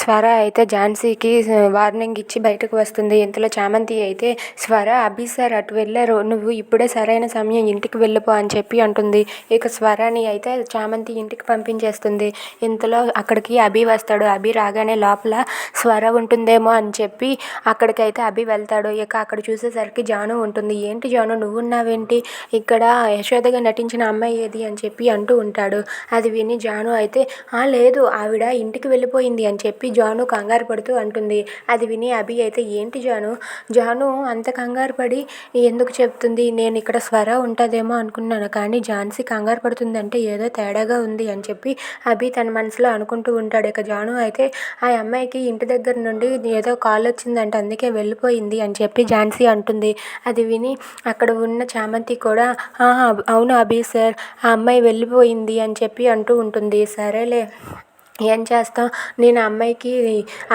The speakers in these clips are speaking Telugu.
స్వర అయితే ఝాన్సీకి వార్నింగ్ ఇచ్చి బయటకు వస్తుంది. ఇంతలో చామంతి అయితే స్వర, అభి సార్ అటు వెళ్ళారు, నువ్వు ఇప్పుడే సరైన సమయం, ఇంటికి వెళ్ళిపో అని చెప్పి అంటుంది. ఇక స్వరని అయితే చామంతి ఇంటికి పంపించేస్తుంది. ఇంతలో అక్కడికి అభి వస్తాడు. అభి రాగానే లోపల స్వర ఉంటుందేమో అని చెప్పి అక్కడికైతే అభి వెళ్తాడు. ఇక అక్కడ చూసేసరికి జాను ఉంటుంది. ఏంటి జాను నువ్వున్నావేంటి ఇక్కడ, యశోదగా నటించిన అమ్మాయి ఏది అని చెప్పి అంటూ ఉంటాడు. అది విని జాను అయితే లేదు ఆవిడ ఇంటికి వెళ్ళిపోయింది అని చెప్పి జాను కంగారు పడుతూ అంటుంది. అది విని అభి అయితే ఏంటి జాను అంత కంగారు పడి ఎందుకు చెప్తుంది, నేను ఇక్కడ స్వర ఉంటుందేమో అనుకున్నాను, కానీ ఝాన్సీ కంగారు పడుతుందంటే ఏదో తేడాగా ఉంది అని చెప్పి అభి తన మనసులో అనుకుంటూ ఉంటాడు. ఇక జాను అయితే ఆ అమ్మాయికి ఇంటి దగ్గర నుండి ఏదో కాల్ వచ్చిందంటే అందుకే వెళ్ళిపోయింది అని చెప్పి ఝాన్సీ అంటుంది. అది విని అక్కడ ఉన్న చామంతి కూడా అవును అభి సార్, ఆ అమ్మాయి వెళ్ళిపోయింది అని చెప్పి అంటూ ఉంటుంది. సరేలే ఏం చేస్తాం, నేను ఆ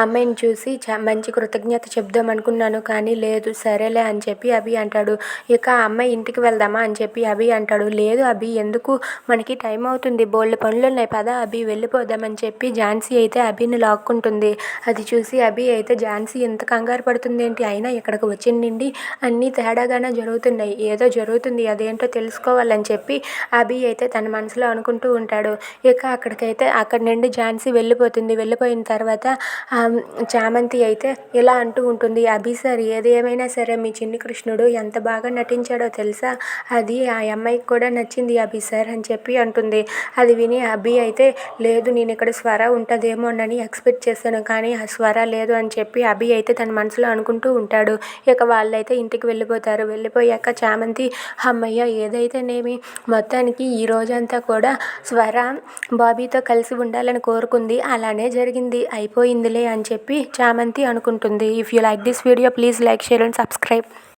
అమ్మాయిని చూసి మంచి కృతజ్ఞత చెప్దాం అనుకున్నాను, కానీ లేదు, సరేలే అని చెప్పి అభి అంటాడు. ఇక ఆ అమ్మాయి ఇంటికి వెళ్దామా అని చెప్పి అభి అంటాడు. లేదు అభి, ఎందుకు, మనకి టైం అవుతుంది, బోల్డ్ పనులు ఉన్నాయి, పద అభి వెళ్ళిపోదామని చెప్పి ఝాన్సీ అయితే అభిని లాక్కుంటుంది. అది చూసి అభి అయితే ఝాన్సీ ఎంత కంగారు పడుతుంది ఏంటి, అయినా ఇక్కడికి వచ్చిండి అన్నీ తేడాగానే జరుగుతున్నాయి, ఏదో జరుగుతుంది, అదేంటో తెలుసుకోవాలని చెప్పి అభి అయితే తన మనసులో అనుకుంటూ ఉంటాడు. ఇక అక్కడి నుండి ఝాన్సీ వెళ్ళిపోతుంది. వెళ్ళిపోయిన తర్వాత చామంతి అయితే ఇలా అంటూ ఉంటుంది. అభి సార్, ఏది ఏమైనా సరే మీ చిన్ని కృష్ణుడు ఎంత బాగా నటించాడో తెలుసా, అది ఆ అమ్మాయికి కూడా నచ్చింది అభి సార్ అని చెప్పి అంటుంది. అది విని అభి అయితే లేదు, నేను ఇక్కడ స్వర ఉంటుందేమోనని ఎక్స్పెక్ట్ చేశాను, కానీ ఆ స్వర లేదు అని చెప్పి అభి అయితే తన మనసులో అనుకుంటూ ఉంటాడు. ఇక వాళ్ళైతే ఇంటికి వెళ్ళిపోతారు. వెళ్ళిపోయాక చామంతి అమ్మయ్య ఏదైతేనేమి, మొత్తానికి ఈ రోజంతా కూడా స్వర బాబీతో కలిసి ఉండాలని కోరుకుంది, అలానే జరిగింది, అయిపోయిందిలే అని చెప్పి చామంతి అనుకుంటుంది. If you like this video please like, share and subscribe.